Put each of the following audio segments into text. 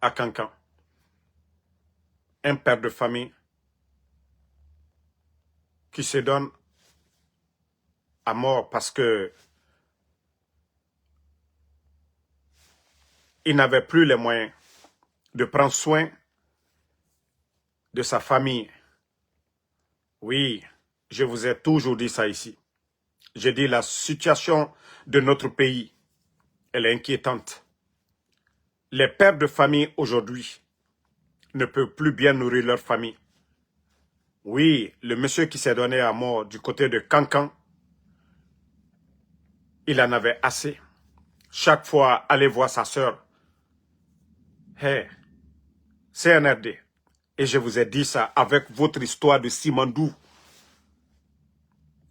à Cancan. Un père de famille qui se donne à mort parce que il n'avait plus les moyens de prendre soin de sa famille. Oui, je vous ai toujours dit ça ici. J'ai dit la situation de notre pays, elle est inquiétante. Les pères de famille aujourd'hui ne peuvent plus bien nourrir leur famille. Oui, le monsieur qui s'est donné à mort du côté de Cancan, il en avait assez. Chaque fois, aller voir sa sœur. Hey, CNRD. Et je vous ai dit ça avec votre histoire de Simandou.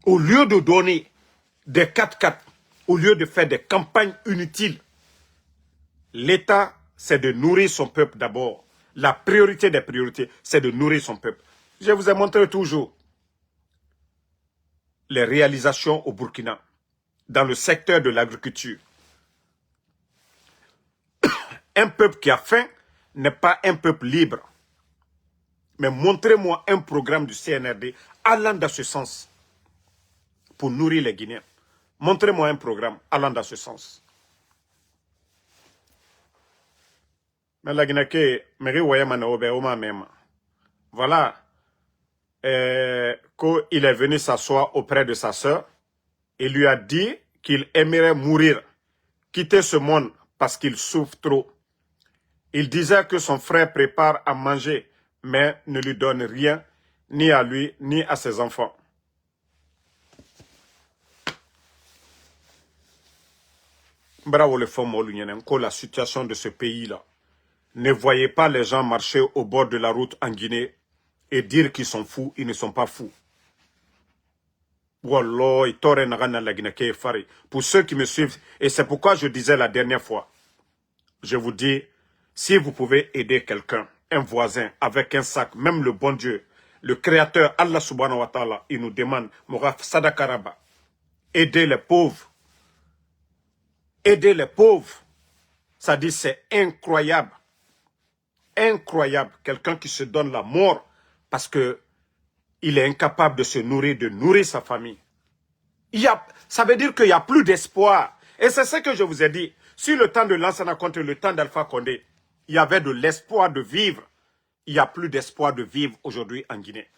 Au lieu de donner des 4x4, au lieu de faire des campagnes inutiles, l'État, c'est de nourrir son peuple d'abord. La priorité des priorités, c'est de nourrir son peuple. Je vous ai montré toujours les réalisations au Burkina, dans le secteur de l'agriculture. Un peuple qui a faim n'est pas un peuple libre. Mais montrez-moi un programme du CNRD allant dans ce sens pour nourrir les Guinéens. Montrez-moi un programme allant dans ce sens. Mais la Guinée, voilà, qu'il est venu s'asseoir auprès de sa sœur et lui a dit qu'il aimerait mourir, quitter ce monde parce qu'il souffre trop. Il disait que son frère prépare à manger, mais ne lui donne rien, ni à lui, ni à ses enfants. Bravo les femmes, la situation de ce pays-là. Ne voyez pas les gens marcher au bord de la route en Guinée et dire qu'ils sont fous, ils ne sont pas fous. Pour ceux qui me suivent, et c'est pourquoi je disais la dernière fois, je vous dis, si vous pouvez aider quelqu'un, un voisin, avec un sac, même le bon Dieu, le Créateur, Allah subhanahu wa ta'ala, il nous demande, Moraf Sadakaraba, aider les pauvres. Aider les pauvres. Ça dit, c'est incroyable. Incroyable. Quelqu'un qui se donne la mort parce que il est incapable de se nourrir, de nourrir sa famille. Ça veut dire qu'il n'y a plus d'espoir. Et c'est ce que je vous ai dit. Sur le temps de Lansana contre le temps d'Alpha Condé, il y avait de l'espoir de vivre. Il n'y a plus d'espoir de vivre aujourd'hui en Guinée.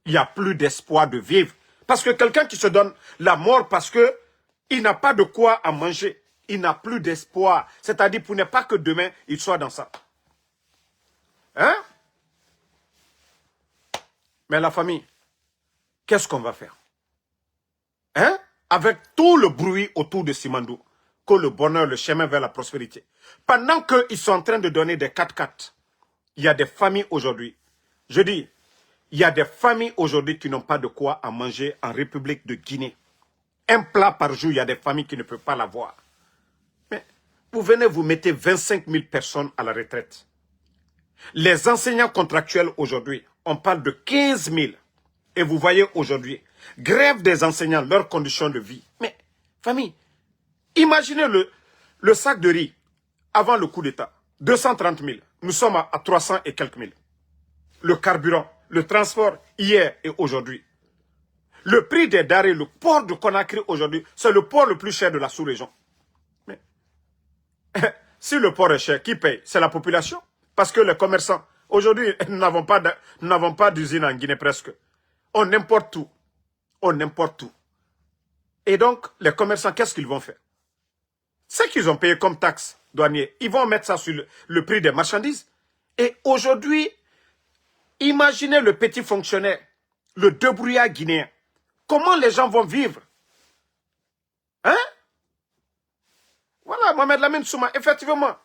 Il n'y a plus d'espoir de vivre. Parce que quelqu'un qui se donne la mort parce que il n'a pas de quoi à manger, il n'a plus d'espoir. C'est-à-dire pour ne pas que demain, il soit dans ça. Hein? Mais la famille, qu'est-ce qu'on va faire? Hein? Avec tout le bruit autour de Simandou, que le bonheur, le chemin vers la prospérité. Pendant qu'ils sont en train de donner des 4x4, il y a des familles aujourd'hui. Je dis, il y a des familles aujourd'hui qui n'ont pas de quoi à manger en République de Guinée. Un plat par jour, il y a des familles qui ne peuvent pas l'avoir. Mais vous venez, vous mettez 25 000 personnes à la retraite. Les enseignants contractuels aujourd'hui, on parle de 15 000. Et vous voyez aujourd'hui, grève des enseignants, leurs conditions de vie. Mais, famille, imaginez le sac de riz avant le coup d'État. 230 000. Nous sommes à 300 et quelques mille. Le carburant, le transport, hier et aujourd'hui. Le prix des denrées, le port de Conakry aujourd'hui, c'est le port le plus cher de la sous-région. Mais, si le port est cher, qui paye? C'est la population. Parce que les commerçants, aujourd'hui, nous n'avons pas d'usine en Guinée presque. On importe tout. On importe tout. Et donc, les commerçants, qu'est-ce qu'ils vont faire? Ce qu'ils ont payé comme taxe douanier, ils vont mettre ça sur le prix des marchandises. Et aujourd'hui, imaginez le petit fonctionnaire, le débrouillard guinéen. Comment les gens vont vivre? Hein? Voilà, Mohamed Lamine Souma, effectivement.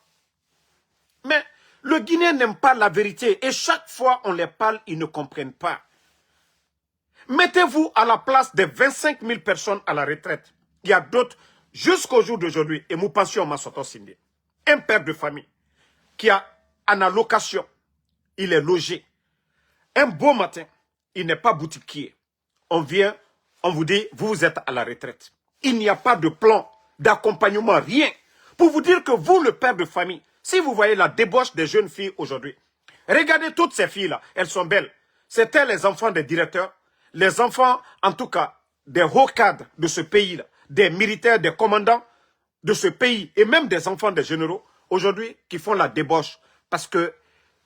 Mais le Guinéen n'aime pas la vérité. Et chaque fois on les parle, ils ne comprennent pas. Mettez-vous à la place des 25 000 personnes à la retraite. Il y a d'autres, jusqu'au jour d'aujourd'hui, et nous pensions à Massoto Sindé, un père de famille qui a en allocation, il est logé. Un beau matin, il n'est pas boutiquier. On vient, on vous dit, vous êtes à la retraite. Il n'y a pas de plan d'accompagnement, rien. Pour vous dire que vous, le père de famille, Si vous voyez la débauche des jeunes filles aujourd'hui, regardez toutes ces filles-là, elles sont belles. C'était les enfants des directeurs, les enfants, en tout cas, des hauts cadres de ce pays-là, des militaires, des commandants de ce pays, et même des enfants des généraux, aujourd'hui, qui font la débauche. Parce que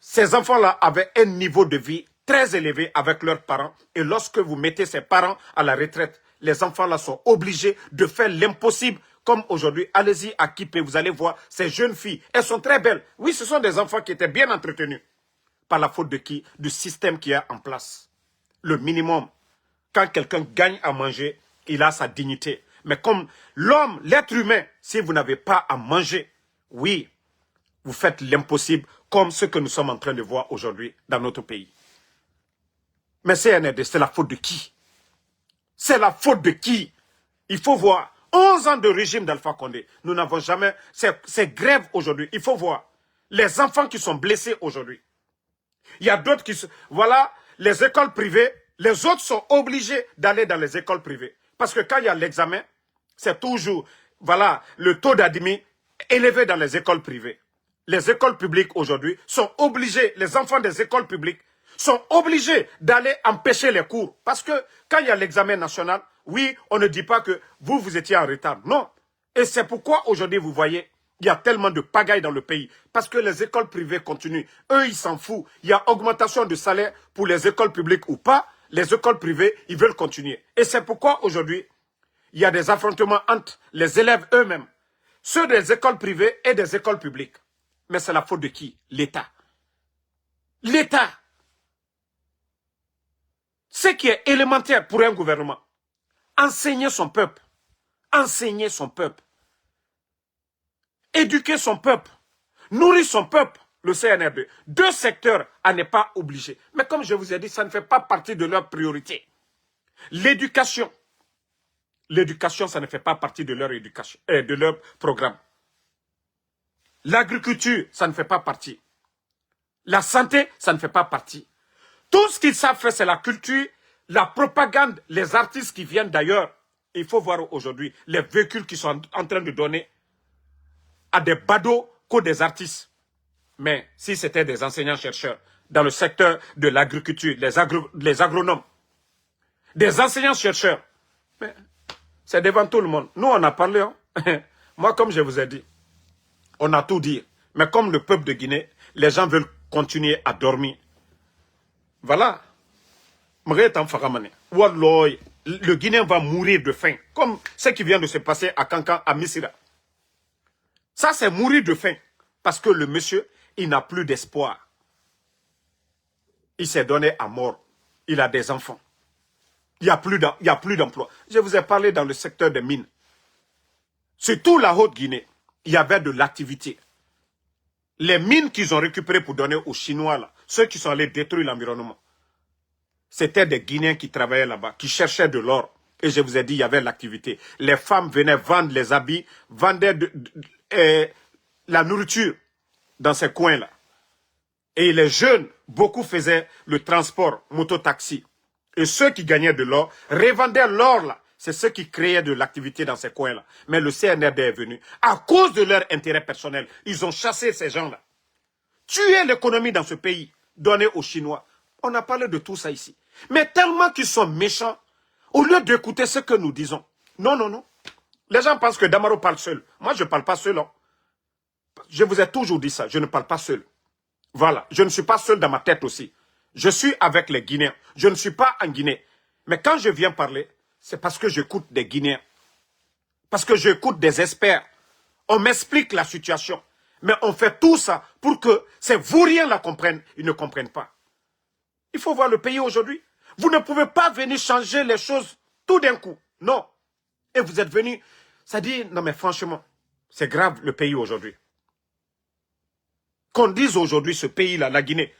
ces enfants-là avaient un niveau de vie très élevé avec leurs parents. Et lorsque vous mettez ces parents à la retraite, les enfants-là sont obligés de faire l'impossible. Comme aujourd'hui, allez-y à Kipé, vous allez voir ces jeunes filles. Elles sont très belles. Oui, ce sont des enfants qui étaient bien entretenus. Par la faute de qui? Du système qui est en place. Le minimum. Quand quelqu'un gagne à manger, il a sa dignité. Mais comme l'homme, l'être humain, si vous n'avez pas à manger, oui, vous faites l'impossible comme ce que nous sommes en train de voir aujourd'hui dans notre pays. Mais CNRD, c'est la faute de qui? C'est la faute de qui? Il faut voir. 11 ans de régime d'Alpha Condé. Nous n'avons jamais... C'est grève aujourd'hui. Il faut voir. Les enfants qui sont blessés aujourd'hui. Il y a d'autres qui... Voilà, les écoles privées, les autres sont obligés d'aller dans les écoles privées. Parce que quand il y a l'examen, c'est toujours... Voilà, le taux d'admis élevé dans les écoles privées. Les écoles publiques aujourd'hui sont obligées, les enfants des écoles publiques sont obligés d'aller empêcher les cours. Parce que quand il y a l'examen national, oui, on ne dit pas que vous étiez en retard. Non. Et c'est pourquoi aujourd'hui, vous voyez, il y a tellement de pagaille dans le pays. Parce que les écoles privées continuent. Eux, ils s'en foutent. Il y a augmentation de salaire pour les écoles publiques ou pas. Les écoles privées, ils veulent continuer. Et c'est pourquoi aujourd'hui, il y a des affrontements entre les élèves eux-mêmes. Ceux des écoles privées et des écoles publiques. Mais c'est la faute de qui? L'État. L'État. Ce qui est élémentaire pour un gouvernement. Enseigner son peuple. Enseigner son peuple. Éduquer son peuple. Nourrir son peuple. Le CNRD. 2 secteurs à ne pas obliger. Mais comme je vous ai dit, ça ne fait pas partie de leur priorité. L'éducation. L'éducation, ça ne fait pas partie de leur éducation, de leur programme. L'agriculture, ça ne fait pas partie. La santé, ça ne fait pas partie. Tout ce qu'ils savent faire, c'est la culture, la propagande, les artistes qui viennent d'ailleurs. Il faut voir aujourd'hui les véhicules qui sont en train de donner à des badauds que des artistes. Mais si c'était des enseignants-chercheurs dans le secteur de l'agriculture, les agronomes, des enseignants-chercheurs, c'est devant tout le monde. Nous, on a parlé. Hein? Moi, comme je vous ai dit, on a tout dit. Mais comme le peuple de Guinée, les gens veulent continuer à dormir. Voilà. Le Guinéen va mourir de faim. Comme ce qui vient de se passer à Kankan, à Missira. Ça, c'est mourir de faim. Parce que le monsieur, il n'a plus d'espoir. Il s'est donné à mort. Il a des enfants. Il n'y a plus d'emploi. Je vous ai parlé dans le secteur des mines. Surtout la Haute-Guinée, il y avait de l'activité. Les mines qu'ils ont récupérées pour donner aux Chinois, là, ceux qui sont allés détruire l'environnement, c'était des Guinéens qui travaillaient là-bas, qui cherchaient de l'or. Et je vous ai dit, il y avait l'activité. Les femmes venaient vendre les habits, vendaient la nourriture dans ces coins-là. Et les jeunes, beaucoup faisaient le transport moto-taxi. Et ceux qui gagnaient de l'or, revendaient l'or là. C'est ceux qui créaient de l'activité dans ces coins-là. Mais le CNRD est venu. À cause de leur intérêt personnel, ils ont chassé ces gens-là. Tuer l'économie dans ce pays, donner aux Chinois. On a parlé de tout ça ici. Mais tellement qu'ils sont méchants, au lieu d'écouter ce que nous disons. Non, non, non. Les gens pensent que Damaro parle seul. Moi, je ne parle pas seul. Hein. Je vous ai toujours dit ça. Je ne parle pas seul. Voilà. Je ne suis pas seul dans ma tête aussi. Je suis avec les Guinéens. Je ne suis pas en Guinée. Mais quand je viens parler, c'est parce que j'écoute des Guinéens. Parce que j'écoute des experts. On m'explique la situation. Mais on fait tout ça pour que ces vauriens la comprennent. Ils ne comprennent pas. Il faut voir le pays aujourd'hui. Vous ne pouvez pas venir changer les choses tout d'un coup. Non. Et vous êtes venus. Ça dit, non mais franchement, c'est grave le pays aujourd'hui. Qu'on dise aujourd'hui ce pays-là, la Guinée.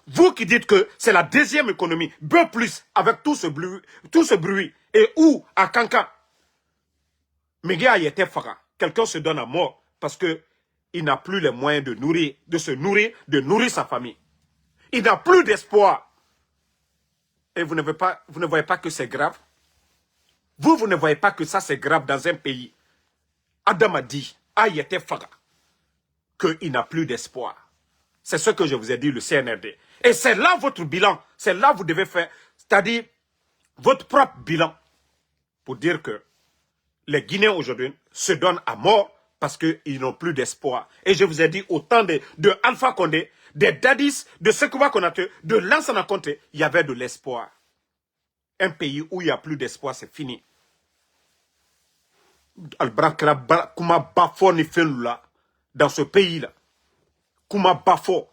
Vous qui dites que c'est la 2e économie, peu plus, avec tout ce bruit, et où, à Kankan, Méga était fara. Quelqu'un se donne à mort parce que il n'a plus les moyens de de nourrir sa famille. Il n'a plus d'espoir. Et vous ne voyez pas que c'est grave. Vous ne voyez pas que ça c'est grave dans un pays. Adam a dit, était fara. qu'il n'a plus d'espoir. C'est ce que je vous ai dit, le CNRD. Et c'est là votre bilan. C'est là que vous devez faire, c'est-à-dire votre propre bilan. Pour dire que les Guinéens aujourd'hui se donnent à mort parce qu'ils n'ont plus d'espoir. Et je vous ai dit, au temps de Alpha Condé, des Dadis, de Sekouba Konaté, de Lansana Conté, il y avait de l'espoir. Un pays où il n'y a plus d'espoir, c'est fini. Kuma Bafo ni là, dans ce pays-là. Kuma Bafo.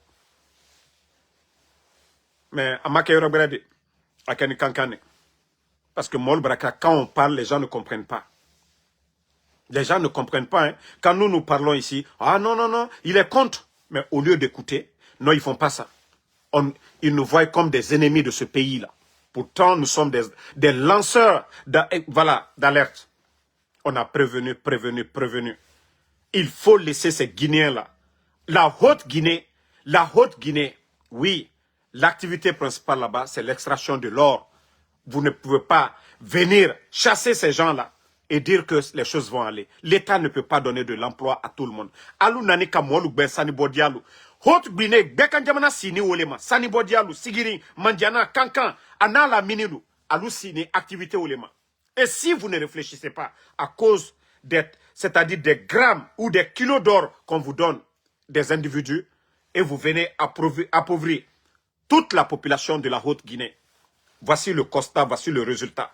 Mais Amake Robrade, Akani Kankane. Parce que Molbraka, quand on parle, les gens ne comprennent pas. Les gens ne comprennent pas. Hein. Quand nous parlons ici, ah non, non, non, il est contre. Mais au lieu d'écouter, non, ils ne font pas ça. Ils nous voient comme des ennemis de ce pays-là. Pourtant, nous sommes des lanceurs d'alerte. On a prévenu. Il faut laisser ces Guinéens-là. La Haute-Guinée, oui, l'activité principale là-bas, c'est l'extraction de l'or. Vous ne pouvez pas venir chasser ces gens-là et dire que les choses vont aller. L'État ne peut pas donner de l'emploi à tout le monde. Alou nani kamolu ben sani bodialu. Haute Guinée, bekanjamana sini olema. Sani bodialu, sigiri, mandiana, kankan, anala minilu. Alou sini, activité olema. Et si vous ne réfléchissez pas à cause c'est-à-dire des grammes ou des kilos d'or qu'on vous donne des individus et vous venez appauvrir toute la population de la Haute-Guinée. Voici le constat, voici le résultat.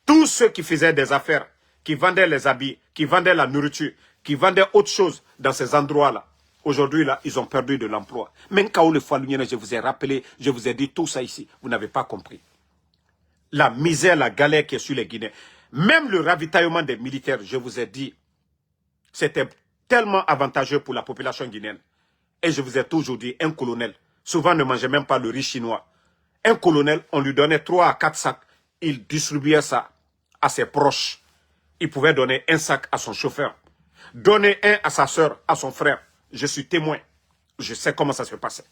Tous ceux qui faisaient des affaires, qui vendaient les habits, qui vendaient la nourriture, qui vendaient autre chose dans ces endroits-là, aujourd'hui, là, ils ont perdu de l'emploi. Même quand je vous ai rappelé, je vous ai dit tout ça ici, vous n'avez pas compris. La misère, la galère qui est sur les Guinéens. Même le ravitaillement des militaires, je vous ai dit, c'était tellement avantageux pour la population guinéenne. Et je vous ai toujours dit, un colonel, souvent ne mangeait même pas le riz chinois. Un colonel, on lui donnait 3 à 4 sacs. Il distribuait ça à ses proches. Il pouvait donner un sac à son chauffeur. Donner un à sa soeur, à son frère. Je suis témoin. Je sais comment ça se passait.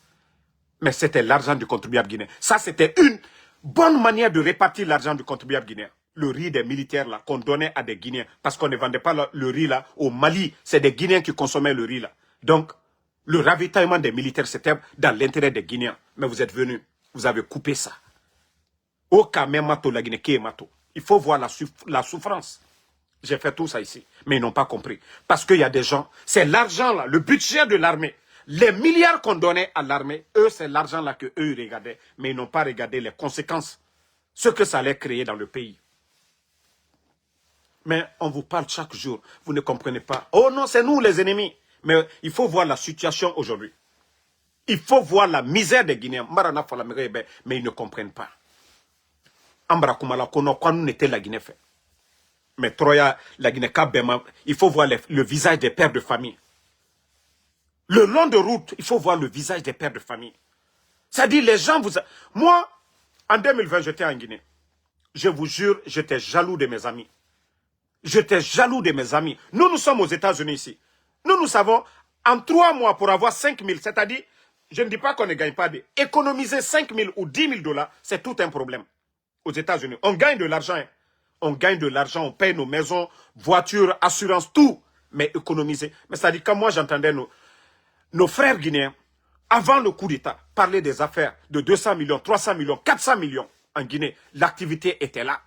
Mais c'était l'argent du contribuable guinéen. Ça, c'était une bonne manière de répartir l'argent du contribuable guinéen. Le riz des militaires là qu'on donnait à des Guinéens. Parce qu'on ne vendait pas le riz là au Mali. C'est des Guinéens qui consommaient le riz là. Donc, le ravitaillement des militaires, c'était dans l'intérêt des Guinéens. Mais vous êtes venus. Vous avez coupé ça. Il faut voir la souffrance. J'ai fait tout ça ici. Mais ils n'ont pas compris. Parce qu'il y a des gens, c'est l'argent là, le budget de l'armée. Les milliards qu'on donnait à l'armée, eux, c'est l'argent là que eux regardaient. Mais ils n'ont pas regardé les conséquences. Ce que ça allait créer dans le pays. Mais on vous parle chaque jour. Vous ne comprenez pas. Oh non, c'est nous les ennemis. Mais il faut voir la situation aujourd'hui. Il faut voir la misère des Guinéens. Mais ils ne comprennent pas. La Guinée fait. Mais Troya, la Guinée, il faut voir le visage des pères de famille. Le long de route, il faut voir le visage des pères de famille. C'est-à-dire, les gens vous... Moi, en 2020, j'étais en Guinée. Je vous jure, j'étais jaloux de mes amis. J'étais jaloux de mes amis. Nous sommes aux États-Unis ici. Nous savons, en 3 mois, pour avoir 5 000, c'est-à-dire, je ne dis pas qu'on ne gagne pas, économiser 5 000 ou 10 000 $, c'est tout un problème. Aux États-Unis, on gagne de l'argent. Hein. On gagne de l'argent, on paye nos maisons, voitures, assurances, tout. Mais économiser. Mais c'est-à-dire, quand moi j'entendais nos frères guinéens, avant le coup d'État, parler des affaires de 200 millions, 300 millions, 400 millions en Guinée, l'activité était là.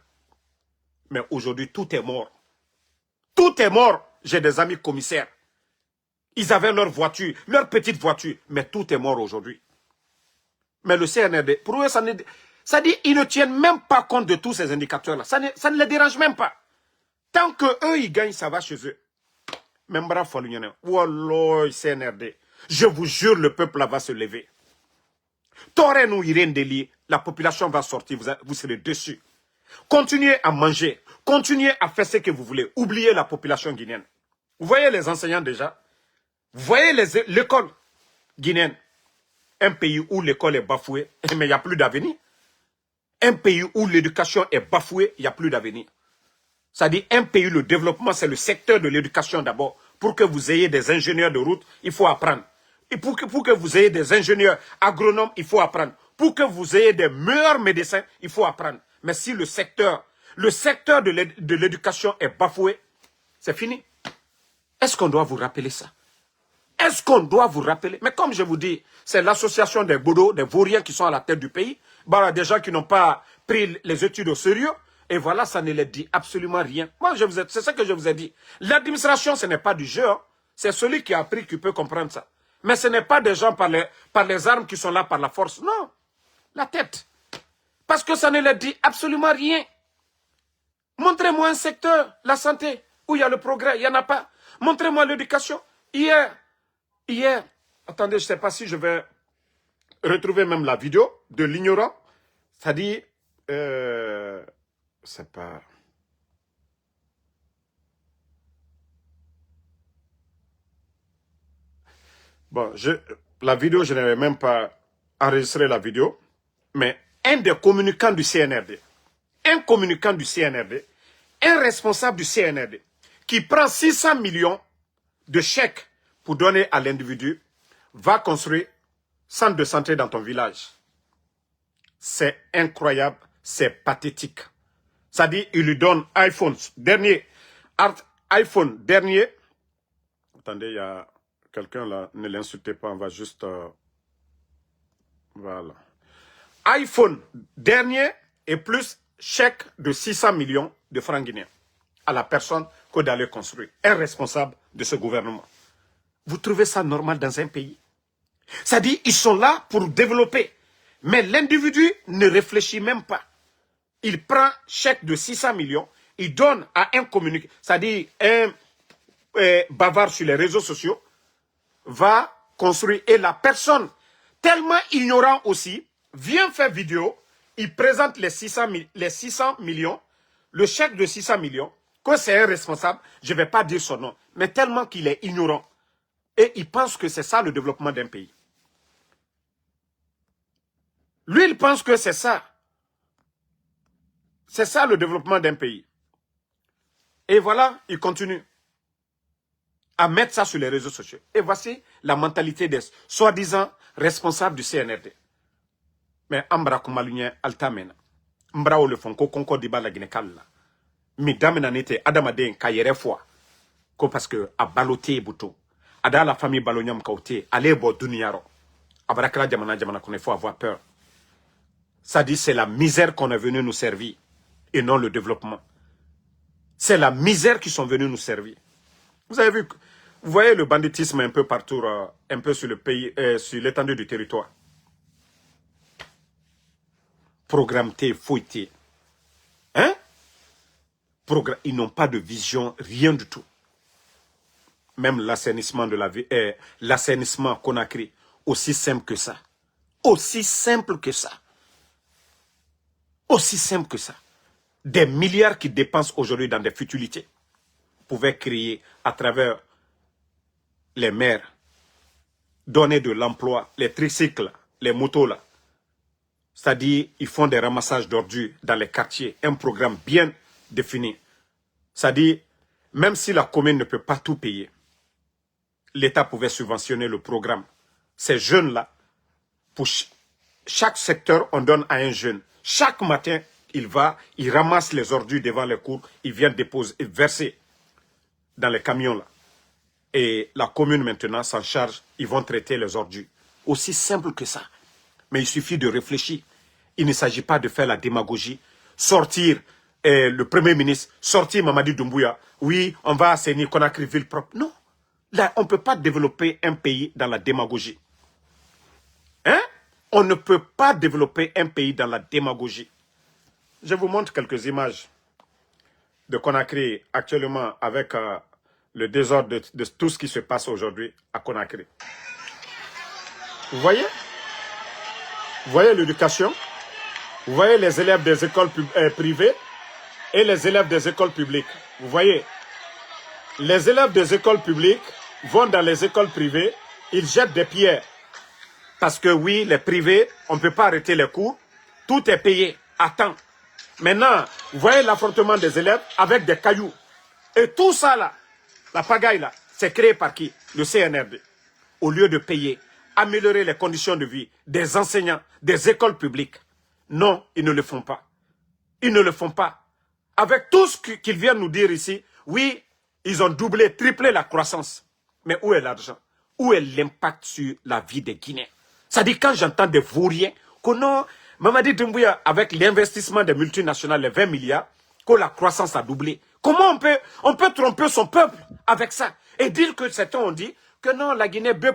Mais aujourd'hui, tout est mort. Tout est mort. J'ai des amis commissaires. Ils avaient leur voiture, leur petite voiture, mais tout est mort aujourd'hui. Mais le CNRD, pour eux, ça dit, ils ne tiennent même pas compte de tous ces indicateurs-là. Ça ne les dérange même pas. Tant qu'eux, ils gagnent, ça va chez eux. Même bravo, Wallah, CNRD. Je vous jure, le peuple là va se lever. Torenu Irendeli, la population va sortir, vous serez dessus. Continuez à manger, continuez à faire ce que vous voulez. Oubliez la population guinéenne. Vous voyez les enseignants déjà? Vous voyez l'école guinéenne? Un pays où l'école est bafouée, mais il n'y a plus d'avenir. Un pays où l'éducation est bafouée, il n'y a plus d'avenir. C'est-à-dire, un pays, le développement, c'est le secteur de l'éducation d'abord. Pour que vous ayez des ingénieurs de route, il faut apprendre. Et pour que vous ayez des ingénieurs agronomes, il faut apprendre. Pour que vous ayez des meilleurs médecins, il faut apprendre. Mais si le secteur de l'éducation est bafoué, c'est fini. Est-ce qu'on doit vous rappeler ça? Est-ce qu'on doit vous rappeler? Mais comme je vous dis, c'est l'association des Bodos, des Vauriens qui sont à la tête du pays. Voilà, des gens qui n'ont pas pris les études au sérieux. Et voilà, ça ne les dit absolument rien. Moi, c'est ce que je vous ai dit. L'administration, ce n'est pas du jeu. Hein. C'est celui qui a appris qui peut comprendre ça. Mais ce n'est pas des gens par les armes qui sont là par la force. Non, la tête. Parce que ça ne les dit absolument rien. Montrez-moi un secteur, la santé, où il y a le progrès, il n'y en a pas. Montrez-moi l'éducation. Hier, attendez, je ne sais pas si je vais retrouver même la vidéo de l'ignorant. C'est-à-dire, c'est pas... Bon, la vidéo, je n'avais même pas enregistré la vidéo, mais un des communicants du CNRD, un responsable du CNRD, qui prend 600 millions de chèques pour donner à l'individu, va construire centre de santé dans ton village. C'est incroyable, c'est pathétique. C'est-à-dire, il lui donne iPhone dernier. Attendez, il y a quelqu'un là, ne l'insultez pas, on va juste... voilà. iPhone dernier et plus chèque de 600 millions de francs guinéens à la personne que d'aller construire. Un responsable de ce gouvernement. Vous trouvez ça normal dans un pays? C'est-à-dire, ils sont là pour développer. Mais l'individu ne réfléchit même pas. Il prend chèque de 600 millions, il donne à un communiqué, c'est-à-dire un bavard sur les réseaux sociaux, va construire. Et la personne, tellement ignorant aussi, vient faire vidéo, il présente les 600 millions, le chèque de 600 millions, que c'est un responsable, je ne vais pas dire son nom, mais tellement qu'il est ignorant. Et il pense que c'est ça le développement d'un pays. Lui, il pense que c'est ça. C'est ça le développement d'un pays. Et voilà, il continue à mettre ça sur les réseaux sociaux. Et voici la mentalité des soi-disant responsables du CNRD. Mais Ambra Kumalunye Altamena. Mbra le font ko konko diba la Guinée-Kalla. Mi damena nete Adamaden kayere fois. Ko parce que a baloté bouton. Ada la famille balonyam kaoté. Allez bo duniyaro. Abrakala jamana qu'on faut avoir peur. Ça dit c'est la misère qu'on est venu nous servir. Et non le développement. C'est la misère qui sont venus nous servir. Vous avez vu, vous voyez le banditisme un peu partout, un peu sur le pays, sur l'étendue du territoire. Programmé, fouetté. Hein? Ils n'ont pas de vision, rien du tout. Même l'assainissement de la vie, l'assainissement Conakry, aussi simple que ça. Aussi simple que ça. Aussi simple que ça. Des milliards qui dépensent aujourd'hui dans des futilités pouvaient créer à travers les maires, donner de l'emploi, les tricycles, les motos là. C'est-à-dire, ils font des ramassages d'ordures dans les quartiers, un programme bien défini. C'est-à-dire, même si la commune ne peut pas tout payer, l'État pouvait subventionner le programme. Ces jeunes-là, pour chaque secteur, on donne à un jeune. Chaque matin, il ramasse les ordures devant les cours, il vient déposer, verser dans les camions là. Et la commune maintenant s'en charge, ils vont traiter les ordures. Aussi simple que ça. Mais il suffit de réfléchir. Il ne s'agit pas de faire la démagogie. Sortir le Premier ministre, sortir Mamadi Doumbouya. Oui, on va assainir Conakry ville propre. Non. Là, on ne peut pas développer un pays dans la démagogie. Hein? On ne peut pas développer un pays dans la démagogie. Je vous montre quelques images de Conakry actuellement avec le désordre de tout ce qui se passe aujourd'hui à Conakry. Vous voyez? Vous voyez l'éducation? Vous voyez les élèves des écoles privées et les élèves des écoles publiques. Vous voyez? Les élèves des écoles publiques vont dans les écoles privées, ils jettent des pierres. Parce que oui, les privés, on ne peut pas arrêter les cours. Tout est payé à temps. Maintenant, vous voyez l'affrontement des élèves avec des cailloux. Et tout ça là, la pagaille là, c'est créé par qui? Le CNRD. Au lieu de payer, améliorer les conditions de vie des enseignants, des écoles publiques. Non, ils ne le font pas. Ils ne le font pas. Avec tout ce qu'ils viennent nous dire ici, oui, ils ont doublé, triplé la croissance. Mais où est l'argent? où est l'impact sur la vie des Guinéens? C'est-à-dire quand j'entends des vauriens, que non, Mamadi Doumbouya, avec l'investissement des multinationales, les 20 milliards, que la croissance a doublé. Comment on peut tromper son peuple avec ça? Et dire que certains ont dit que non, la Guinée B+.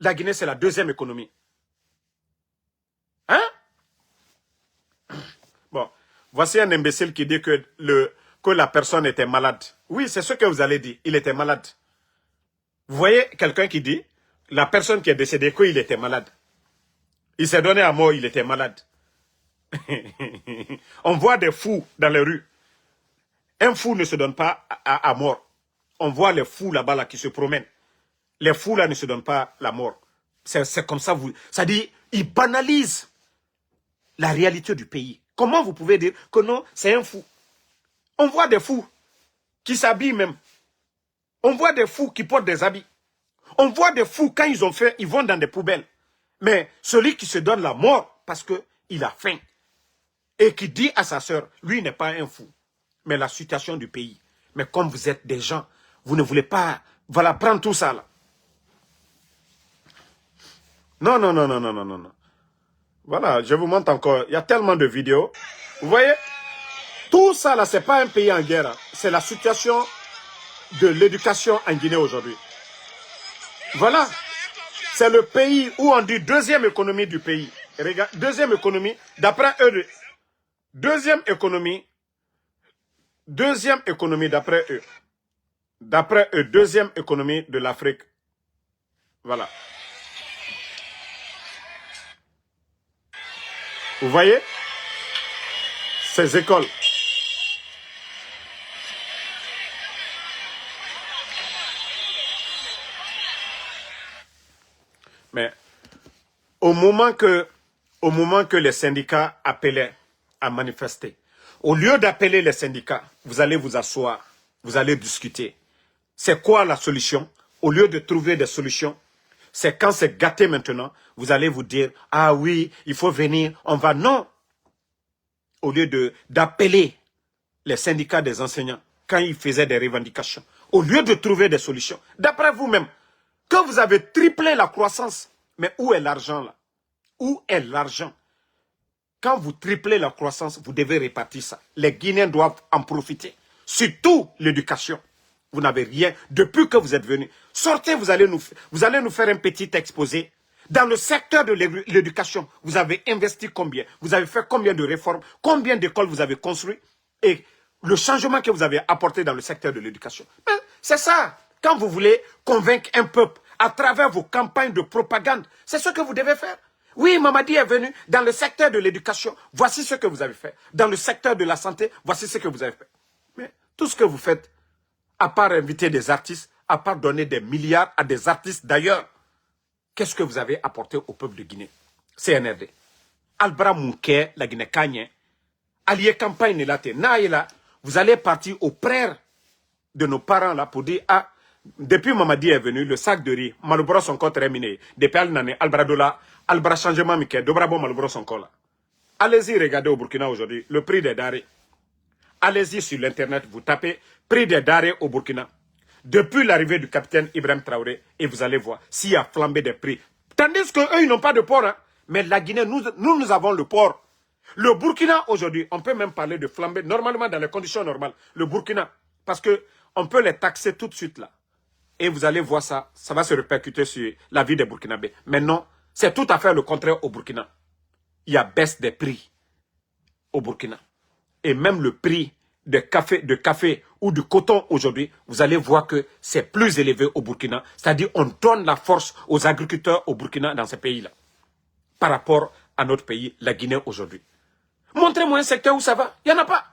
La Guinée, c'est la deuxième économie. Hein? Bon, voici un imbécile qui dit que la personne était malade. Oui, c'est ce que vous allez dire. Il était malade. Vous voyez quelqu'un qui dit, la personne qui est décédée, qu'il était malade. Il s'est donné à mort, il était malade. On voit des fous dans les rues. Un fou ne se donne pas à mort. On voit les fous là-bas là, qui se promènent. Les fous là ne se donnent pas la mort. C'est comme ça. Ça dit, ils banalisent la réalité du pays. Comment vous pouvez dire que non, c'est un fou? On voit des fous qui s'habillent même. On voit des fous qui portent des habits. On voit des fous, quand ils ont faim, ils vont dans des poubelles. Mais celui qui se donne la mort parce qu'il a faim et qui dit à sa sœur, lui n'est pas un fou, mais la situation du pays. Mais comme vous êtes des gens, vous ne voulez pas, voilà, prendre tout ça là. Non, non, non, non, non, non, non. Voilà, je vous montre encore. Il y a tellement de vidéos. Vous voyez, tout ça là, c'est pas un pays en guerre. Hein. C'est la situation de l'éducation en Guinée aujourd'hui. Voilà. C'est le pays où on dit deuxième économie du pays. Regarde, deuxième économie, d'après eux. Deuxième économie d'après eux. D'après eux, deuxième économie de l'Afrique. Voilà. Vous voyez? Ces écoles. Mais au moment que les syndicats appelaient à manifester, au lieu d'appeler les syndicats, vous allez vous asseoir, vous allez discuter. C'est quoi la solution? Au lieu de trouver des solutions, c'est quand c'est gâté maintenant, vous allez vous dire, ah oui, il faut venir, on va. Non. Au lieu d'appeler les syndicats des enseignants, quand ils faisaient des revendications, au lieu de trouver des solutions, d'après vous-même, que vous avez triplé la croissance, mais où est l'argent là? Où est l'argent? Quand vous triplez la croissance, vous devez répartir ça. Les Guinéens doivent en profiter. Surtout l'éducation. Vous n'avez rien. Depuis que vous êtes venus, sortez, vous allez nous faire un petit exposé. Dans le secteur de l'éducation, vous avez investi combien? Vous avez fait combien de réformes? Combien d'écoles vous avez construites? Et le changement que vous avez apporté dans le secteur de l'éducation. C'est ça. Quand vous voulez convaincre un peuple à travers vos campagnes de propagande, c'est ce que vous devez faire. Oui, Mamadi est venu dans le secteur de l'éducation. Voici ce que vous avez fait. Dans le secteur de la santé, voici ce que vous avez fait. Mais tout ce que vous faites, à part inviter des artistes, à part donner des milliards à des artistes d'ailleurs, qu'est-ce que vous avez apporté au peuple de Guinée? CNRD. Albra Mouké, la Guinée Kanye, allié campagne là, vous allez partir auprès de nos parents là pour dire, ah, depuis Mamadi est venu, le sac de riz, Malobro son corps terminé, depuis Al-Nane, Albra Albra changement Miké, Dobrabo Malobro son corps là. Allez-y regarder au Burkina aujourd'hui, le prix des denrées. Allez-y sur l'internet, vous tapez prix des denrées au Burkina. Depuis l'arrivée du capitaine Ibrahim Traoré, et vous allez voir s'il y a flambé des prix. Tandis qu'eux, ils n'ont pas de port. Hein. Mais la Guinée, nous avons le port. Le Burkina, aujourd'hui, on peut même parler de flambée, normalement, dans les conditions normales. Le Burkina, parce qu'on peut les taxer tout de suite là. Et vous allez voir ça, ça va se répercuter sur la vie des Burkinabés. Mais non, c'est tout à fait le contraire au Burkina. Il y a baisse des prix au Burkina. Et même le prix de café ou du coton aujourd'hui, vous allez voir que c'est plus élevé au Burkina. C'est-à-dire on donne la force aux agriculteurs au Burkina dans ces pays-là. Par rapport à notre pays, la Guinée aujourd'hui. Montrez-moi un secteur où ça va. Il n'y en a pas.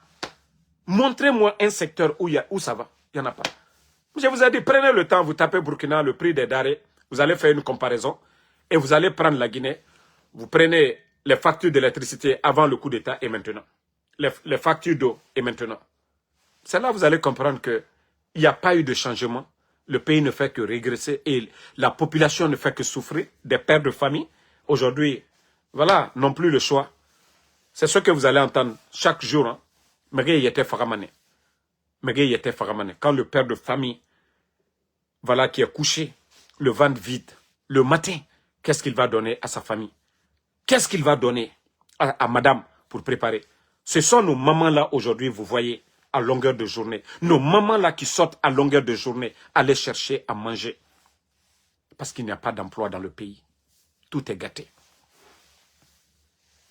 Montrez-moi un secteur où ça va. Il n'y en a pas. Je vous ai dit, prenez le temps, vous tapez Burkina, le prix des denrées. Vous allez faire une comparaison. Et vous allez prendre la Guinée. Vous prenez les factures d'électricité avant le coup d'État et maintenant. Les factures d'eau et maintenant. C'est là que vous allez comprendre qu'il n'y a pas eu de changement. Le pays ne fait que régresser et la population ne fait que souffrir. Des pères de famille, aujourd'hui, voilà, n'ont plus le choix. C'est ce que vous allez entendre chaque jour. Hein. Mégé était Faramane. Mégé était Faramane. Quand le père de famille, voilà, qui est couché, le ventre vide, le matin, qu'est-ce qu'il va donner à sa famille? Qu'est-ce qu'il va donner à madame pour préparer? Ce sont nos mamans-là aujourd'hui, vous voyez, à longueur de journée. Nos mamans-là qui sortent à longueur de journée, aller chercher à manger. Parce qu'il n'y a pas d'emploi dans le pays. Tout est gâté.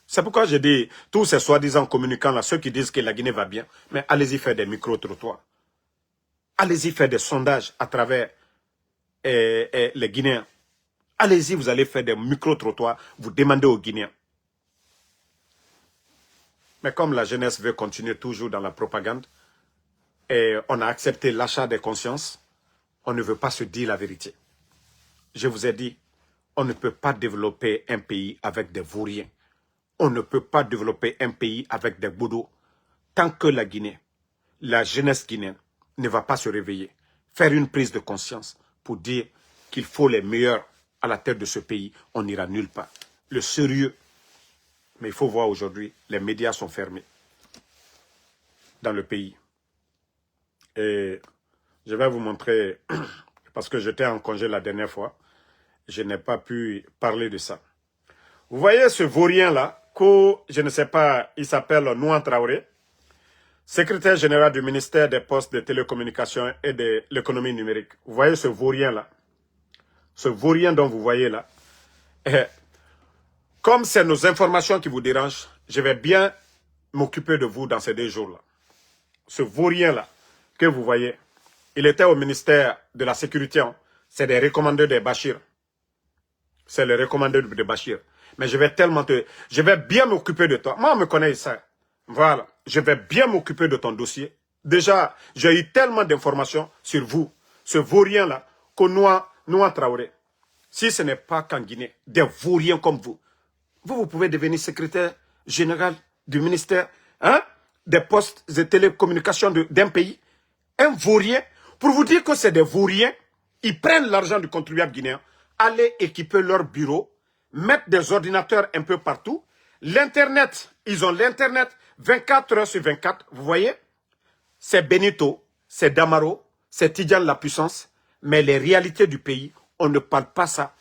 C'est pourquoi j'ai dit, tous ces soi-disant communicants-là, ceux qui disent que la Guinée va bien, mais allez-y faire des micro-trottoirs. Allez-y faire des sondages à travers les Guinéens. Allez-y, vous allez faire des micro-trottoirs, vous demandez aux Guinéens. Mais comme la jeunesse veut continuer toujours dans la propagande, et on a accepté l'achat des consciences, on ne veut pas se dire la vérité. Je vous ai dit, on ne peut pas développer un pays avec des vauriens. On ne peut pas développer un pays avec des boudots tant que la Guinée, la jeunesse guinéenne, ne va pas se réveiller, faire une prise de conscience pour dire qu'il faut les meilleurs à la tête de ce pays, on n'ira nulle part. Le sérieux. Mais il faut voir aujourd'hui, les médias sont fermés dans le pays. Et je vais vous montrer, parce que j'étais en congé la dernière fois, je n'ai pas pu parler de ça. Vous voyez ce vaurien-là, que je ne sais pas, il s'appelle Nouan Traoré, secrétaire général du ministère des Postes, de Télécommunications et de l'économie numérique. Vous voyez ce vaurien-là, ce vaurien dont vous voyez là. Et comme c'est nos informations qui vous dérangent, je vais bien m'occuper de vous dans ces 2 jours-là. Ce vaurien-là que vous voyez, il était au ministère de la Sécurité. C'est des recommandés de Bachir. C'est le recommandé de Bachir. Mais je vais bien m'occuper de toi. Moi, on me connaît ça. Voilà. Je vais bien m'occuper de ton dossier. Déjà, j'ai eu tellement d'informations sur vous. Ce vaurien-là, Nouan Traoré. Si ce n'est pas qu'en Guinée, des vauriens comme vous. Vous pouvez devenir secrétaire général du ministère des postes et télécommunications d'un pays. Un vaurien. Pour vous dire que c'est des vauriens, ils prennent l'argent du contribuable guinéen, aller équiper leur bureau, mettre des ordinateurs un peu partout. L'Internet, ils ont l'Internet 24 heures sur 24. Vous voyez? C'est Benito, c'est Damaro, c'est Tidjane la puissance. Mais les réalités du pays, on ne parle pas ça.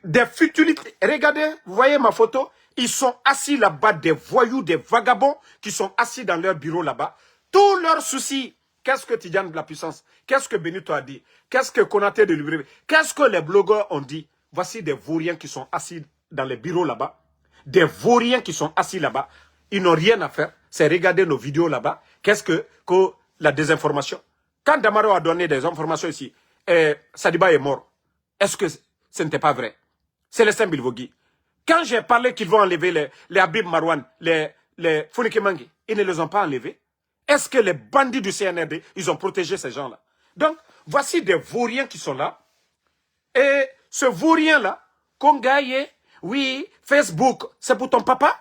Des futilités. Regardez, vous voyez ma photo? Ils sont assis là-bas, des voyous, des vagabonds qui sont assis dans leur bureau là-bas. Tous leurs soucis. Qu'est-ce que Tidjane de la puissance? Qu'est-ce que Benito a dit? Qu'est-ce que Konaté de Libreville? Qu'est-ce que les blogueurs ont dit? Voici des vauriens qui sont assis dans les bureaux là-bas. Des vauriens qui sont assis là-bas. Ils n'ont rien à faire. C'est regarder nos vidéos là-bas. Qu'est-ce que la désinformation? Quand Damaro a donné des informations ici, Sadiba est mort. Est-ce que ce n'était pas vrai? C'est le Saint-Bilvogui. Quand j'ai parlé qu'ils vont enlever les Habib Marwan, les Founike Mangi, ils ne les ont pas enlevés. Est-ce que les bandits du CNRD, ils ont protégé ces gens-là? Donc, voici des vauriens qui sont là. Et ce vaurien-là, Kongaye, oui, Facebook, c'est pour ton papa?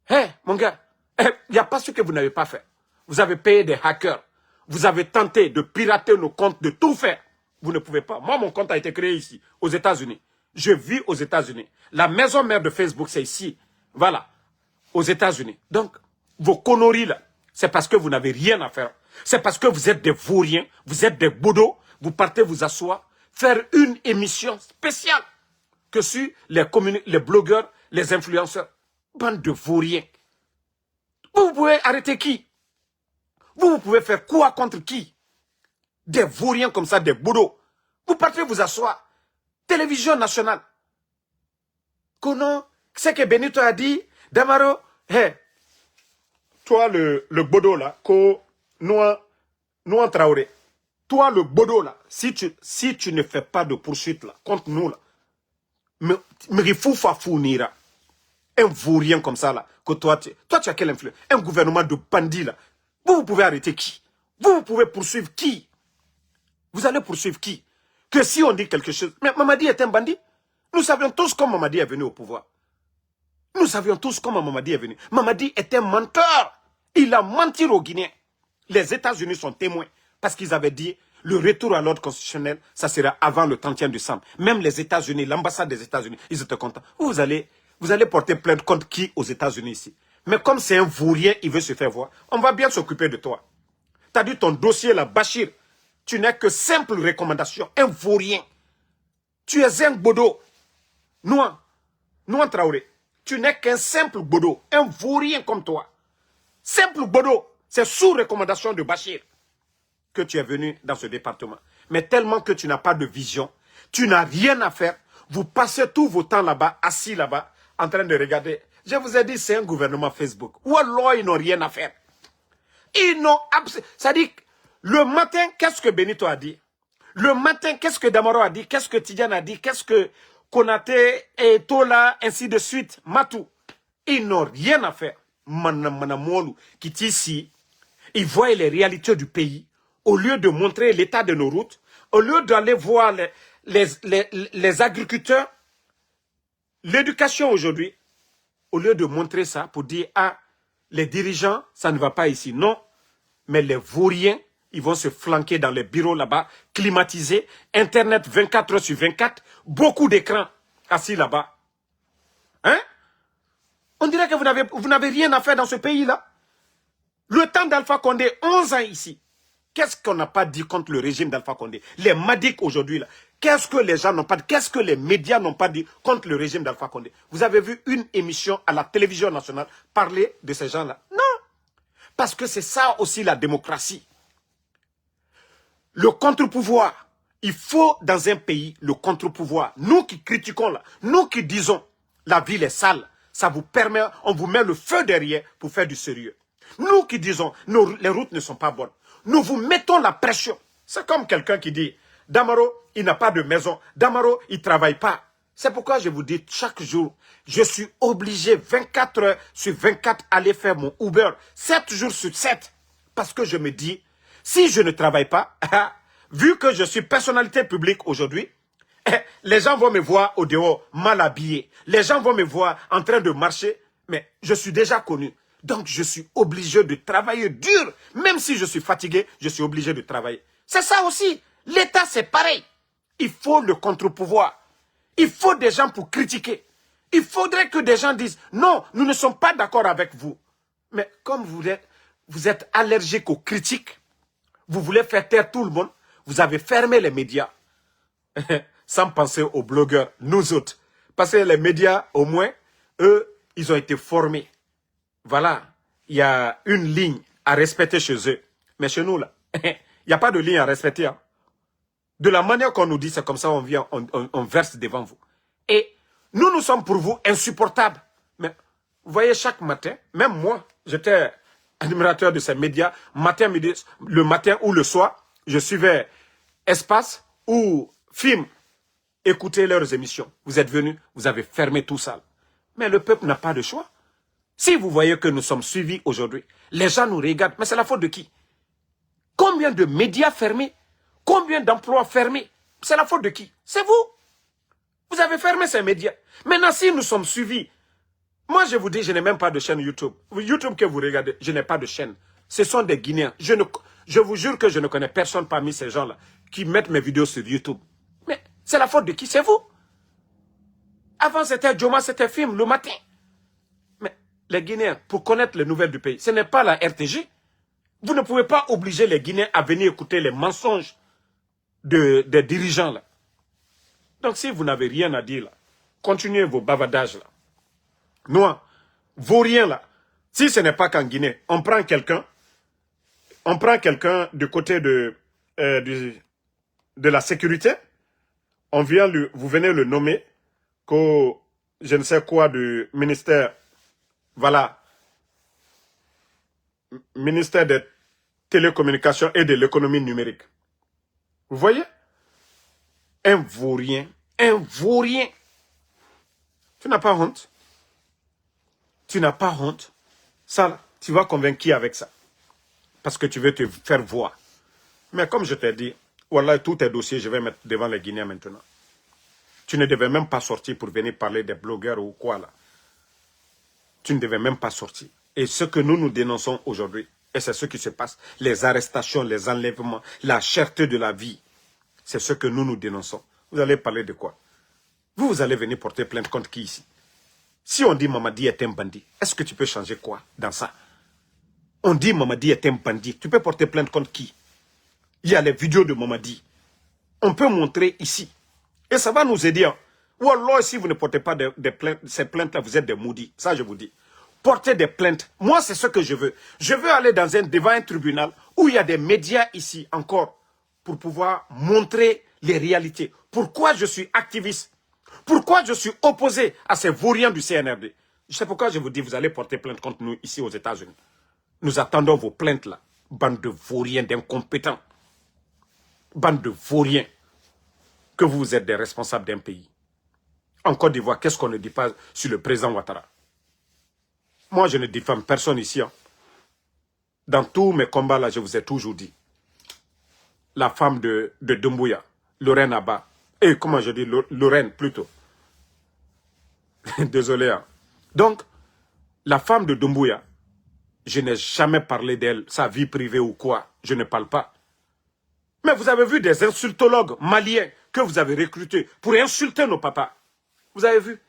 Hé, mon gars, il n'y a pas ce que vous n'avez pas fait. Vous avez payé des hackers. Vous avez tenté de pirater nos comptes, de tout faire. Vous ne pouvez pas. Moi, mon compte a été créé ici, aux États-Unis. Je vis aux États-Unis. La maison mère de Facebook, c'est ici. Voilà, aux États-Unis. Donc, vos conneries là, c'est parce que vous n'avez rien à faire. C'est parce que vous êtes des vauriens, vous êtes des boudots, vous partez vous asseoir, faire une émission spéciale que sur les blogueurs, les influenceurs. Bande de vauriens. Vous pouvez arrêter qui? Vous pouvez faire quoi contre qui? Des vauriens comme ça, des boudots. Vous partez vous asseoir. Télévision nationale. Kono, c'est que Benito a dit, Damaro, hé, toi le bodo là, Nouan Traoré, toi le bodo là, si tu ne fais pas de poursuite là, contre nous là, Nira, un vaurien comme ça là, que toi tu as quelle influence? Un gouvernement de bandits là, vous pouvez arrêter qui? Vous pouvez poursuivre qui? Vous allez poursuivre qui? Que si on dit quelque chose, mais Mamadi est un bandit. Nous savions tous comment Mamadi est venu au pouvoir. Nous savions tous comment Mamadi est venu. Mamadi est un menteur. Il a menti aux Guinéens. Les États-Unis sont témoins parce qu'ils avaient dit le retour à l'ordre constitutionnel, ça sera avant le 31 décembre. Même les États-Unis, l'ambassade des États-Unis, ils étaient contents. Vous allez porter plainte contre qui aux États-Unis ici? Mais comme c'est un vaurien, il veut se faire voir, on va bien s'occuper de toi. Tu as dit ton dossier là, Bachir, tu n'es que simple recommandation, un vaurien. Tu es un bodo. Nouan Traoré, tu n'es qu'un simple bodo, un vaurien comme toi. Simple bodo, c'est sous recommandation de Bachir que tu es venu dans ce département. Mais tellement que tu n'as pas de vision, tu n'as rien à faire, vous passez tout vos temps là-bas, assis là-bas, en train de regarder. Je vous ai dit, c'est un gouvernement Facebook. Ou alors, ils n'ont rien à faire. Ils n'ont absolument... C'est-à-dire, le matin, qu'est-ce que Benito a dit? Le matin, qu'est-ce que Damaro a dit? Qu'est-ce que Tidiane a dit? Qu'est-ce que Konaté et Tola, ainsi de suite, Matou? Ils n'ont rien à faire. Manamolu, qui est ici, ils voient les réalités du pays. Au lieu de montrer l'état de nos routes, au lieu d'aller voir les agriculteurs, l'éducation aujourd'hui, au lieu de montrer ça pour dire, ah, les dirigeants, ça ne va pas ici. Non, mais les vauriens, ils vont se flanquer dans les bureaux là-bas, climatisés, Internet 24 heures sur 24, beaucoup d'écrans assis là-bas. Hein? On dirait que vous n'avez rien à faire dans ce pays-là. Le temps d'Alpha Condé, 11 ans ici. Qu'est-ce qu'on n'a pas dit contre le régime d'Alpha Condé? Les Madik aujourd'hui, là. Qu'est-ce que les gens n'ont pas dit? Qu'est-ce que les médias n'ont pas dit contre le régime d'Alpha Condé? Vous avez vu une émission à la télévision nationale parler de ces gens-là? Non. Parce que c'est ça aussi la démocratie. Le contre-pouvoir. Il faut dans un pays le contre-pouvoir. Nous qui critiquons là, nous qui disons la ville est sale, ça vous permet, on vous met le feu derrière pour faire du sérieux. Nous qui disons les routes ne sont pas bonnes, nous vous mettons la pression. C'est comme quelqu'un qui dit, Damaro, il n'a pas de maison, Damaro, il ne travaille pas. C'est pourquoi je vous dis, chaque jour, je suis obligé 24 heures sur 24 aller faire mon Uber, 7 jours sur 7. Parce que je me dis, si je ne travaille pas, vu que je suis personnalité publique aujourd'hui, les gens vont me voir au dehors mal habillé. Les gens vont me voir en train de marcher, mais je suis déjà connu. Donc je suis obligé de travailler dur. Même si je suis fatigué, je suis obligé de travailler. C'est ça aussi. L'État, c'est pareil. Il faut le contre-pouvoir. Il faut des gens pour critiquer. Il faudrait que des gens disent, non, nous ne sommes pas d'accord avec vous. Mais comme vous êtes allergique aux critiques, vous voulez faire taire tout le monde, vous avez fermé les médias. Sans penser aux blogueurs, nous autres. Parce que les médias, au moins, eux, ils ont été formés. Voilà, il y a une ligne à respecter chez eux. Mais chez nous, là, il n'y a pas de ligne à respecter. Hein. De la manière qu'on nous dit, c'est comme ça, on vient, on verse devant vous. Et nous sommes pour vous insupportables. Mais vous voyez, chaque matin, même moi, j'étais admirateur de ces médias, matin, midi, le matin ou le soir, je suivais Espace ou Film, écoutez leurs émissions. Vous êtes venus, vous avez fermé tout ça. Mais le peuple n'a pas de choix. Si vous voyez que nous sommes suivis aujourd'hui, les gens nous regardent, mais c'est la faute de qui? Combien de médias fermés? Combien d'emplois fermés? C'est la faute de qui? C'est vous. Vous avez fermé ces médias. Maintenant, si nous sommes suivis, moi je vous dis, je n'ai même pas de chaîne YouTube. YouTube que vous regardez, je n'ai pas de chaîne. Ce sont des Guinéens. Je vous jure que je ne connais personne parmi ces gens-là qui mettent mes vidéos sur YouTube. Mais c'est la faute de qui? C'est vous. Avant c'était Joma, c'était Film, le matin. Mais les Guinéens, pour connaître les nouvelles du pays, ce n'est pas la RTG. Vous ne pouvez pas obliger les Guinéens à venir écouter les mensonges des dirigeants là. Donc si vous n'avez rien à dire là, continuez vos bavardages là. Nous, vauriens là, si ce n'est pas qu'en Guinée, on prend quelqu'un du côté de la sécurité, on vient vous venez le nommer qu'au je ne sais quoi du ministère, voilà, ministère des télécommunications et de l'économie numérique. Vous voyez? Un vaurien. Un vaurien. Tu n'as pas honte? Tu n'as pas honte? Ça, là, tu vas convaincre qui avec ça? Parce que tu veux te faire voir. Mais comme je t'ai dit, voilà, tous tes dossiers, je vais mettre devant les Guinéens maintenant. Tu ne devais même pas sortir pour venir parler des blogueurs ou quoi là. Tu ne devais même pas sortir. Et ce que nous dénonçons aujourd'hui, et c'est ce qui se passe, les arrestations, les enlèvements, la cherté de la vie, c'est ce que nous dénonçons. Vous allez parler de quoi? Vous allez venir porter plainte contre qui ici? Si on dit Mamadi est un bandit, est-ce que tu peux changer quoi dans ça? On dit Mamadi est un bandit, tu peux porter plainte contre qui? Il y a les vidéos de Mamadi. On peut montrer ici. Et ça va nous aider. Hein. Ou alors, si vous ne portez pas plaintes, ces plaintes-là, vous êtes des maudits. Ça, je vous dis. Portez des plaintes. Moi, c'est ce que je veux. Je veux aller devant un tribunal où il y a des médias ici encore pour pouvoir montrer les réalités. Pourquoi je suis activiste? Pourquoi je suis opposé à ces vauriens du CNRD? Je sais pourquoi je vous dis, vous allez porter plainte contre nous ici aux États-Unis. Nous attendons vos plaintes là. Bande de vauriens, d'incompétents. Bande de vauriens. Que vous êtes des responsables d'un pays. En Côte d'Ivoire, qu'est-ce qu'on ne dit pas sur le président Ouattara? Moi, je ne diffame personne ici. Hein. Dans tous mes combats là, je vous ai toujours dit. La femme de Doumbouya, Lorraine Abba. Et comment je dis, Lorraine plutôt. Désolé. Hein. Donc, la femme de Doumbouya, je n'ai jamais parlé d'elle, sa vie privée ou quoi. Je ne parle pas. Mais vous avez vu des insultologues maliens que vous avez recrutés pour insulter nos papas. Vous avez vu?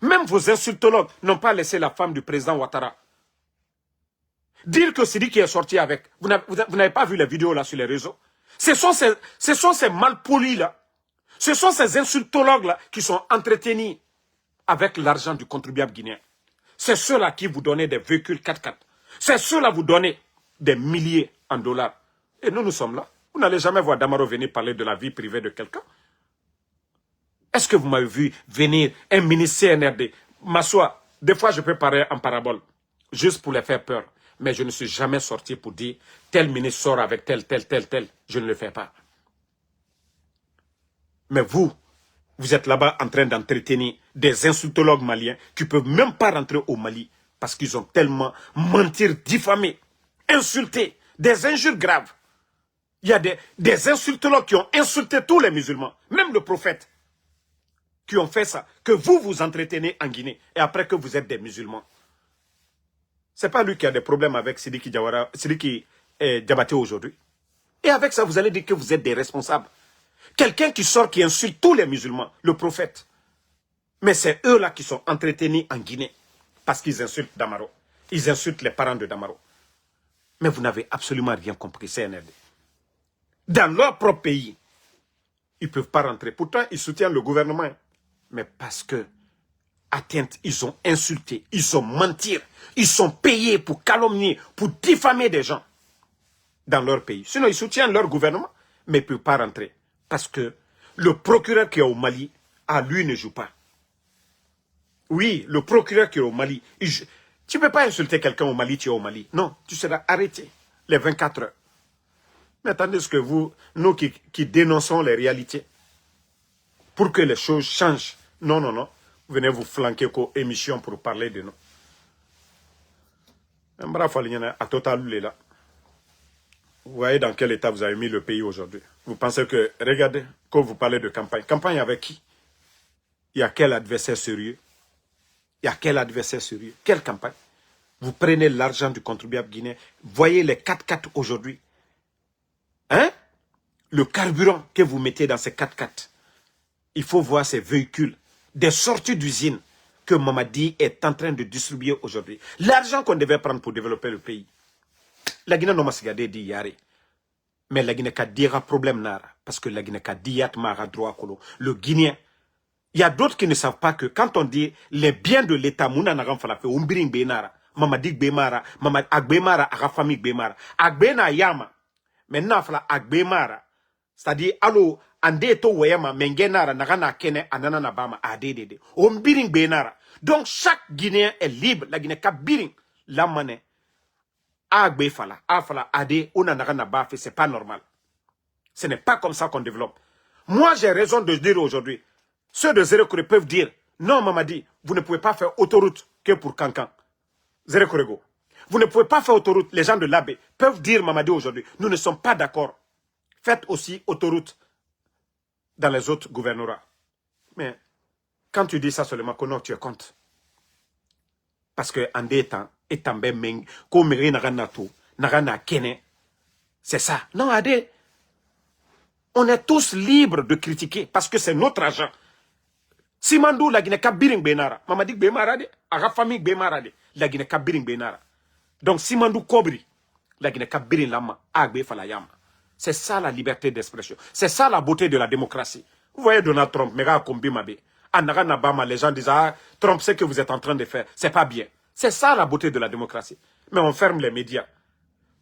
Même vos insultologues n'ont pas laissé la femme du président Ouattara. Dire que Sidi qui est sorti avec. Vous n'avez pas vu les vidéos là sur les réseaux? Ce sont ces malpolis là. Ce sont ces insultologues là qui sont entretenus avec l'argent du contribuable guinéen. C'est ceux-là qui vous donnent des véhicules 4x4. C'est ceux-là qui vous donnent des milliers en dollars. Et nous, nous sommes là. Vous n'allez jamais voir Damaro venir parler de la vie privée de quelqu'un. Est-ce que vous m'avez vu venir un ministre CNRD m'asseoir? Des fois, je peux parler en parabole, juste pour les faire peur. Mais je ne suis jamais sorti pour dire tel ministre sort avec tel. Je ne le fais pas. Mais vous êtes là-bas en train d'entretenir des insultologues maliens qui ne peuvent même pas rentrer au Mali parce qu'ils ont tellement menti, diffamé, insulté, des injures graves. Il y a des insultologues qui ont insulté tous les musulmans, même le prophète, qui ont fait ça, que vous entretenez en Guinée, et après que vous êtes des musulmans. Ce n'est pas lui qui a des problèmes avec Sidiki Diabaté aujourd'hui. Et avec ça, vous allez dire que vous êtes des responsables. Quelqu'un qui sort, qui insulte tous les musulmans, le prophète. Mais c'est eux-là qui sont entretenus en Guinée, parce qu'ils insultent Damaro. Ils insultent les parents de Damaro. Mais vous n'avez absolument rien compris, CNRD. Dans leur propre pays, ils ne peuvent pas rentrer. Pourtant, ils soutiennent le gouvernement. Mais parce que, atteinte, ils ont insulté, ils ont menti, ils sont payés pour calomnier, pour diffamer des gens dans leur pays. Sinon, ils soutiennent leur gouvernement, mais ils ne peuvent pas rentrer. Parce que le procureur qui est au Mali, à lui, ne joue pas. Oui, le procureur qui est au Mali, tu ne peux pas insulter quelqu'un au Mali, tu es au Mali. Non, tu seras arrêté les 24 heures. Mais attendez ce que nous qui dénonçons les réalités, pour que les choses changent. Non. Venez vous flanquer qu'aux émissions pour parler de nous. À total, là. Vous voyez dans quel état vous avez mis le pays aujourd'hui. Vous pensez que, regardez, quand vous parlez de campagne. Campagne avec qui? Il y a quel adversaire sérieux? Il y a quel adversaire sérieux? Quelle campagne? Vous prenez l'argent du contribuable guinéen. Voyez les 4x4 aujourd'hui. Hein? Le carburant que vous mettez dans ces 4x4. Il faut voir ces véhicules. Des sorties d'usine que Mamadi est en train de distribuer aujourd'hui. L'argent qu'on devait prendre pour développer le pays. La Guinée n'a pas signé dit yare. Mais la Guinée a dira problème nara. Parce que la Guinée a dit yat mara droit kolo. Le Guinéen. Il y a d'autres qui ne savent pas que quand on dit les biens de l'État, mouna naram falafe, umbiring benara, Mamadi bemara, Mamadi agbemara, agafami bemara, agbena yama. Maintenant fala agbemara. C'est-à-dire, allo, ande to weyama, mengenara, nagana kene, anana nabama, adedede. Umbiring benara. Donc chaque Guinéen est libre. La Guinée a biring. La monnaie. Agbe fala, afala, ade, ona nagana bafe, c'est pas normal. Ce n'est pas comme ça qu'on développe. Moi, j'ai raison de dire aujourd'hui. Ceux de Zéro-Coré peuvent dire, non, Mamadi, vous ne pouvez pas faire autoroute que pour Cancan. Zéro-Corégo. Vous ne pouvez pas faire autoroute. Les gens de l'AB peuvent dire, Mamadi, aujourd'hui, nous ne sommes pas d'accord. Faites aussi autoroute dans les autres gouvernorats. Mais quand tu dis ça seulement, non, tu es contre. Parce que en des temps, etambe meng, comme nagana kene, c'est ça. Non, Adé, on est tous libres de critiquer parce que c'est notre argent. Simandou, la Guinée kabiring benara. Mamadi bemara de, aga famille bemara de, la Guinée kabiring benara. Donc Simandou Kobri, la Guinée kabiring lama, agbe falayama. C'est ça la liberté d'expression. C'est ça la beauté de la démocratie. Vous voyez Donald Trump, Mega Kombi Mabe. Anaga Nabama, les gens disent, ah, Trump, ce que vous êtes en train de faire, c'est pas bien. C'est ça la beauté de la démocratie. Mais on ferme les médias.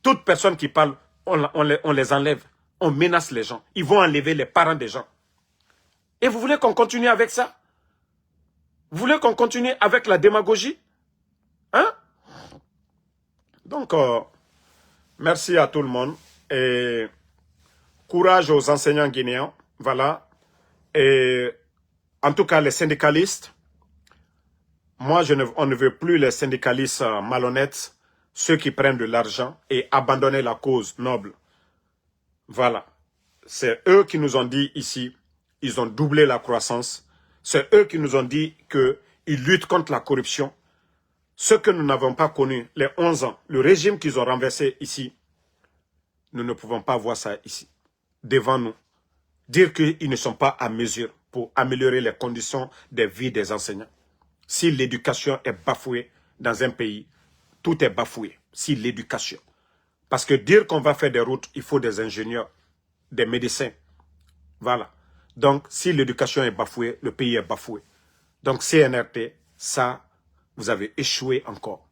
Toute personne qui parle, on les enlève. On menace les gens. Ils vont enlever les parents des gens. Et vous voulez qu'on continue avec ça? Vous voulez qu'on continue avec la démagogie? Hein? Donc, merci à tout le monde. Et courage aux enseignants guinéens. Voilà. Et en tout cas, les syndicalistes. Moi, on ne veut plus les syndicalistes malhonnêtes, ceux qui prennent de l'argent et abandonner la cause noble. Voilà. C'est eux qui nous ont dit ici, ils ont doublé la croissance. C'est eux qui nous ont dit qu'ils luttent contre la corruption. Ce que nous n'avons pas connu, les 11 ans, le régime qu'ils ont renversé ici, nous ne pouvons pas voir ça ici, devant nous. Dire qu'ils ne sont pas à mesure pour améliorer les conditions de vie des enseignants. Si l'éducation est bafouée dans un pays, tout est bafoué. Si l'éducation. Parce que dire qu'on va faire des routes, il faut des ingénieurs, des médecins. Voilà. Donc, si l'éducation est bafouée, le pays est bafoué. Donc, CNRT, ça, vous avez échoué encore.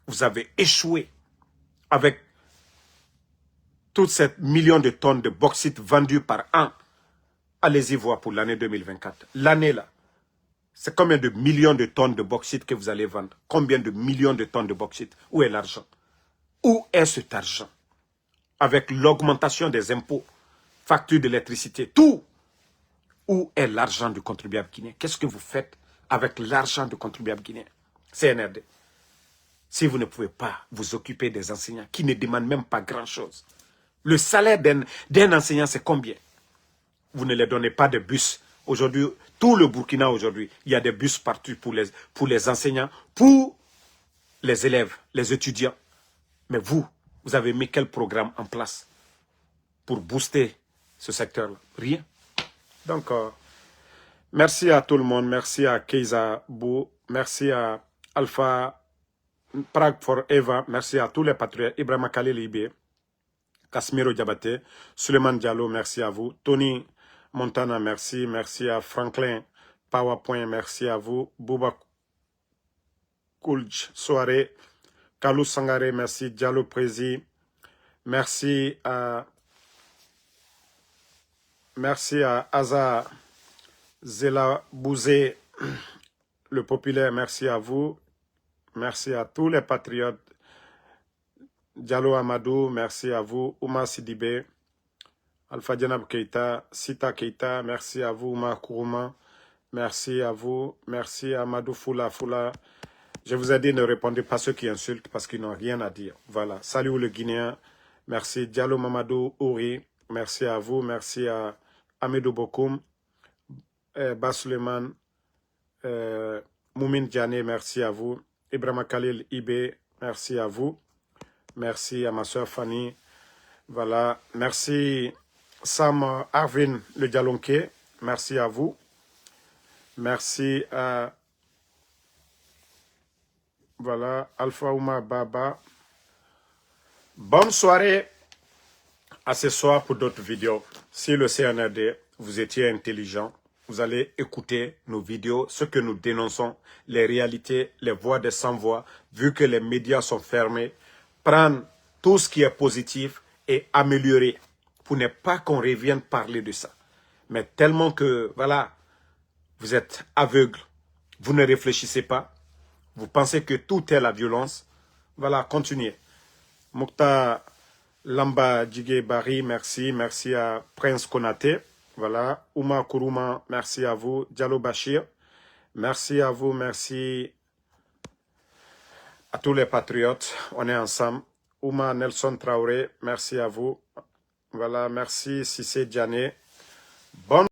Vous avez échoué avec toutes ces millions de tonnes de bauxite vendues par an. Allez-y voir pour l'année 2024. L'année là, c'est combien de millions de tonnes de bauxite que vous allez vendre? Combien de millions de tonnes de bauxite? Où est l'argent? Où est cet argent? Avec l'augmentation des impôts, factures d'électricité, tout. Où est l'argent du contribuable guinéen? Qu'est-ce que vous faites avec l'argent du contribuable guinéen? CNRD. Si vous ne pouvez pas vous occuper des enseignants qui ne demandent même pas grand-chose. Le salaire d'un enseignant, c'est combien? Vous ne les donnez pas de bus. Aujourd'hui, tout le Burkina aujourd'hui, il y a des bus partout pour les enseignants, pour les élèves, les étudiants. Mais vous avez mis quel programme en place pour booster ce secteur-là? Rien. Donc, merci à tout le monde. Merci à Keiza Bou. Merci à Alpha Prague for Eva. Merci à tous les patriotes. Ibrahima Khalil Ibé, Kasmiro Diabaté, Suleiman Diallo, merci à vous. Tony Montana, merci. Merci à Franklin PowerPoint, merci à vous. Bouba Kulj Soare, Kalou Sangare, merci. Diallo Prési, merci à Aza Zela Bouzé, le populaire, merci à vous. Merci à tous les patriotes. Diallo Amadou, merci à vous. Ouma Sidibé, Alpha Dianab Keita, Sita Keita, merci à vous. Ouma Kourouma, merci à vous. Merci à Amadou Foula. Je vous ai dit ne répondez pas à ceux qui insultent parce qu'ils n'ont rien à dire. Voilà. Salut le Guinéen. Merci. Diallo Mamadou Ouri, merci à vous. Merci à Amidou Bokoum, Bassuleman, Moumine Diané, merci à vous. Ibrahima Khalil Ibé, merci à vous. Merci à ma soeur Fanny. Voilà. Merci Sam Arvin le Dialonké. Merci à vous. Merci à voilà, Alpha Ouma Baba. Bonne soirée. À ce soir pour d'autres vidéos. Si le CNRD, vous étiez intelligent, vous allez écouter nos vidéos, ce que nous dénonçons, les réalités, les voix des sans-voix, vu que les médias sont fermés, prendre tout ce qui est positif et améliorer, pour ne pas qu'on revienne parler de ça. Mais tellement que, voilà, vous êtes aveugle, vous ne réfléchissez pas, vous pensez que tout est la violence, voilà, continuez. Moukta Lamba Djigé Bari, merci. Merci à Prince Konaté. Voilà. Ouma Kourouma, merci à vous. Diallo Bachir, merci à vous. Merci à tous les patriotes. On est ensemble. Ouma Nelson Traoré, merci à vous. Voilà. Merci Sissé Diané. Bonne